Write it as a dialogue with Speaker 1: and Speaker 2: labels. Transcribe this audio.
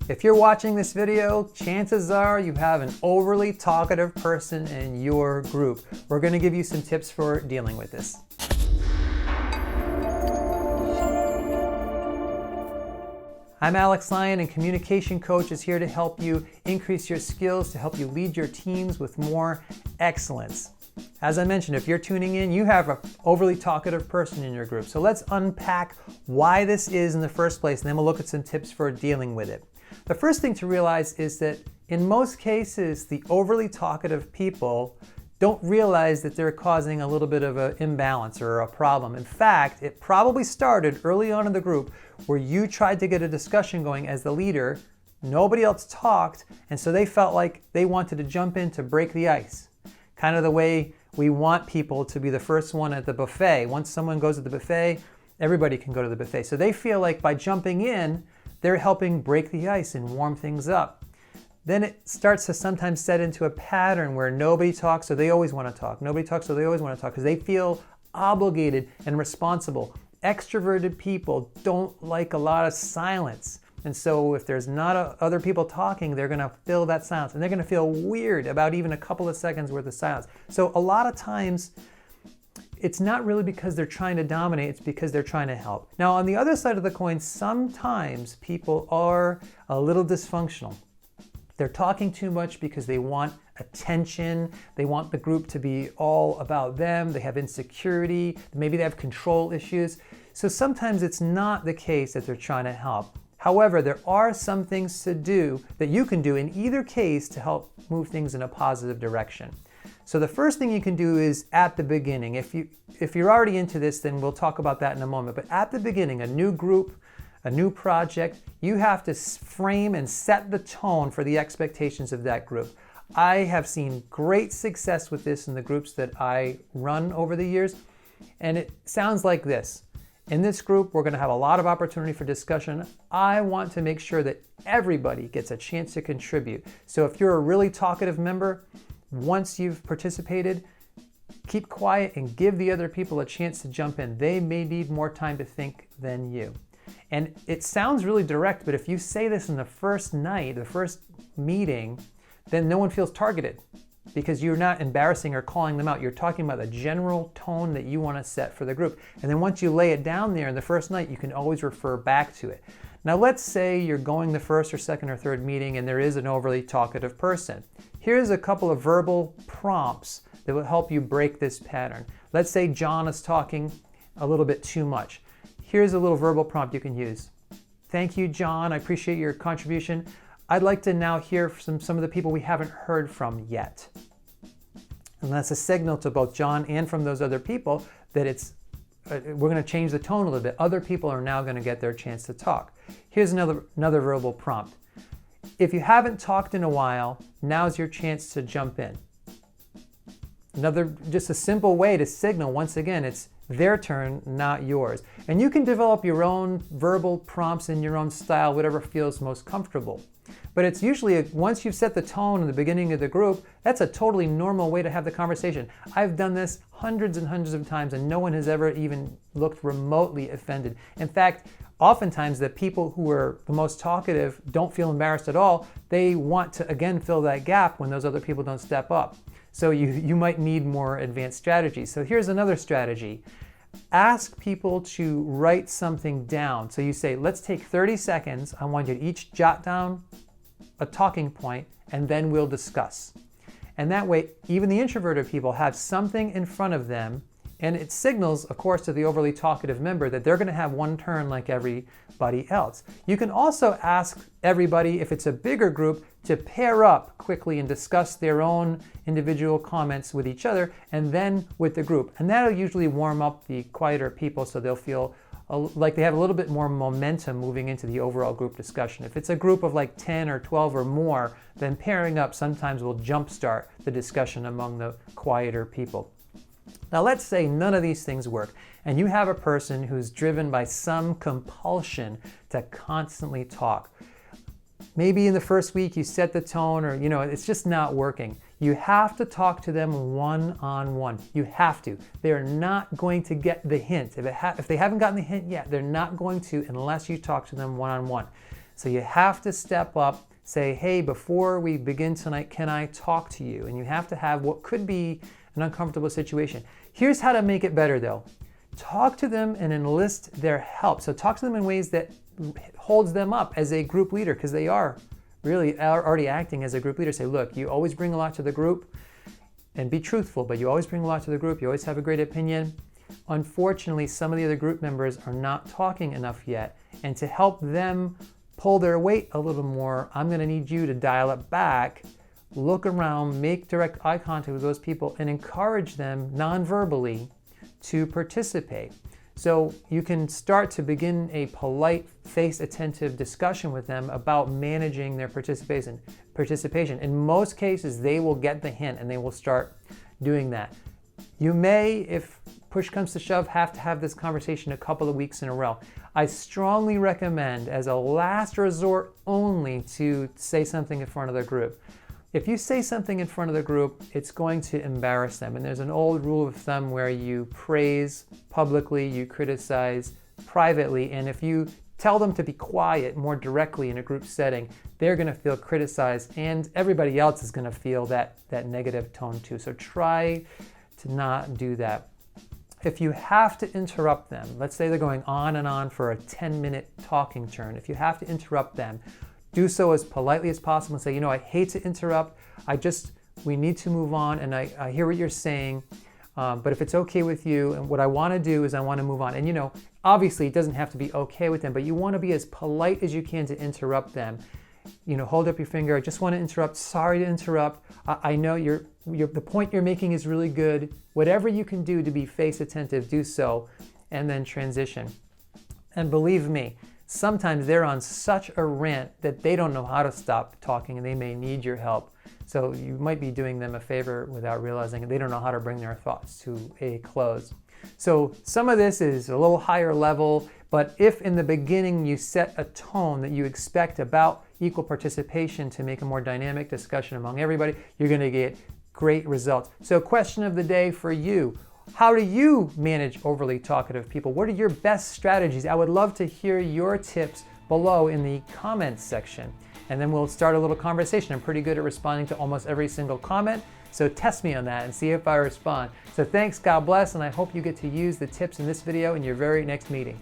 Speaker 1: If you're watching this video, chances are you have an overly talkative person in your group. We're going to give you some tips for dealing with this. I'm Alex Lyon, and Communication Coach is here to help you increase your skills, to help you lead your teams with more excellence. As I mentioned, if you're tuning in, you have an overly talkative person in your group. So let's unpack why this is in the first place, and then we'll look at some tips for dealing with it. The first thing to realize is that in most cases, the overly talkative people don't realize that they're causing a little bit of an imbalance or a problem. In fact, it probably started early on in the group where you tried to get a discussion going as the leader, nobody else talked, and so they felt like they wanted to jump in to break the ice. Kind of the way we want people to be the first one at the buffet. Once someone goes to the buffet, everybody can go to the buffet. So they feel like by jumping in, they're helping break the ice and warm things up. Then it starts to sometimes set into a pattern where nobody talks, so they always want to talk. Nobody talks, so they always want to talk because they feel obligated and responsible. Extroverted people don't like a lot of silence. And so if there's not other people talking, they're going to fill that silence. And they're going to feel weird about even a couple of seconds worth of silence. So a lot of times, it's not really because they're trying to dominate, it's because they're trying to help. Now, on the other side of the coin, sometimes people are a little dysfunctional. They're talking too much because they want attention. They want the group to be all about them. They have insecurity. Maybe they have control issues. So sometimes it's not the case that they're trying to help. However, there are some things to do that you can do in either case to help move things in a positive direction. So the first thing you can do is at the beginning. If you're already into this, then we'll talk about that in a moment. But at the beginning, a new group, a new project, you have to frame and set the tone for the expectations of that group. I have seen great success with this in the groups that I run over the years, and it sounds like this. In this group, we're going to have a lot of opportunity for discussion. I want to make sure that everybody gets a chance to contribute. So if you're a really talkative member, once you've participated, keep quiet and give the other people a chance to jump in. They may need more time to think than you. And it sounds really direct, but if you say this in the first night, the first meeting, then no one feels targeted because you're not embarrassing or calling them out. You're talking about the general tone that you want to set for the group. And then once you lay it down there in the first night, you can always refer back to it. Now let's say you're going the first or second or third meeting and there is an overly talkative person. Here's a couple of verbal prompts that will help you break this pattern. Let's say John is talking a little bit too much. Here's a little verbal prompt you can use. Thank you, John. I appreciate your contribution. I'd like to now hear from some of the people we haven't heard from yet. And that's a signal to both John and from those other people that we're going to change the tone a little bit. Other people are now going to get their chance to talk. Here's another verbal prompt. If you haven't talked in a while, now's your chance to jump in. Just a simple way to signal, once again, it's their turn, not yours. And you can develop your own verbal prompts in your own style, whatever feels most comfortable. But it's usually, once you've set the tone in the beginning of the group, that's a totally normal way to have the conversation. I've done this hundreds and hundreds of times and no one has ever even looked remotely offended. In fact, oftentimes the people who are the most talkative don't feel embarrassed at all. They want to, again, fill that gap when those other people don't step up. So you might need more advanced strategies. So here's another strategy. Ask people to write something down. So you say, let's take 30 seconds. I want you to each jot down a talking point and then we'll discuss. And that way, even the introverted people have something in front of them, and it signals, of course, to the overly talkative member that they're going to have one turn like everybody else. You can also ask everybody, if it's a bigger group, to pair up quickly and discuss their own individual comments with each other and then with the group. And that'll usually warm up the quieter people so they'll feel like they have a little bit more momentum moving into the overall group discussion. If it's a group of like 10 or 12 or more, then pairing up sometimes will jumpstart the discussion among the quieter people. Now let's say none of these things work and you have a person who's driven by some compulsion to constantly talk. Maybe in the first week you set the tone or it's just not working. You have to talk to them one-on-one. You have to. They're not going to get the hint. If they haven't gotten the hint yet, they're not going to unless you talk to them one-on-one. So you have to step up, say, hey, before we begin tonight, can I talk to you? And you have to have what could be an uncomfortable situation. Here's how to make it better though. Talk to them and enlist their help. So talk to them in ways that holds them up as a group leader, because they are really already acting as a group leader. Say, look, you always bring a lot to the group, and be truthful, but you always bring a lot to the group. You always have a great opinion. Unfortunately, some of the other group members are not talking enough yet. And to help them pull their weight a little more, I'm going to need you to dial it back, look around, make direct eye contact with those people, and encourage them non-verbally to participate. So you can start to begin a polite, face-attentive discussion with them about managing their participation. In most cases, they will get the hint and they will start doing that. You may, if push comes to shove, have to have this conversation a couple of weeks in a row. I strongly recommend, as a last resort only, to say something in front of the group. If you say something in front of the group, it's going to embarrass them. And there's an old rule of thumb where you praise publicly, you criticize privately, and if you tell them to be quiet more directly in a group setting, they're going to feel criticized, and everybody else is going to feel that negative tone too. So try to not do that. If you have to interrupt them, let's say they're going on and on for a 10-minute talking turn, if you have to interrupt them, do so as politely as possible and say, I hate to interrupt, we need to move on, and I hear what you're saying, but if it's okay with you, and what I want to do is I want to move on. And obviously it doesn't have to be okay with them, but you want to be as polite as you can to interrupt them. Hold up your finger, I just want to interrupt, sorry to interrupt, I know the point you're making is really good. Whatever you can do to be face attentive, do so, and then transition. And believe me, sometimes they're on such a rant that they don't know how to stop talking, and they may need your help. So you might be doing them a favor without realizing it. They don't know how to bring their thoughts to a close. So some of this is a little higher level, but if in the beginning you set a tone that you expect about equal participation to make a more dynamic discussion among everybody, you're going to get great results. So question of the day for you: how do you manage overly talkative people? What are your best strategies? I would love to hear your tips below in the comments section. And then we'll start a little conversation. I'm pretty good at responding to almost every single comment. So test me on that and see if I respond. So thanks, God bless, and I hope you get to use the tips in this video in your very next meeting.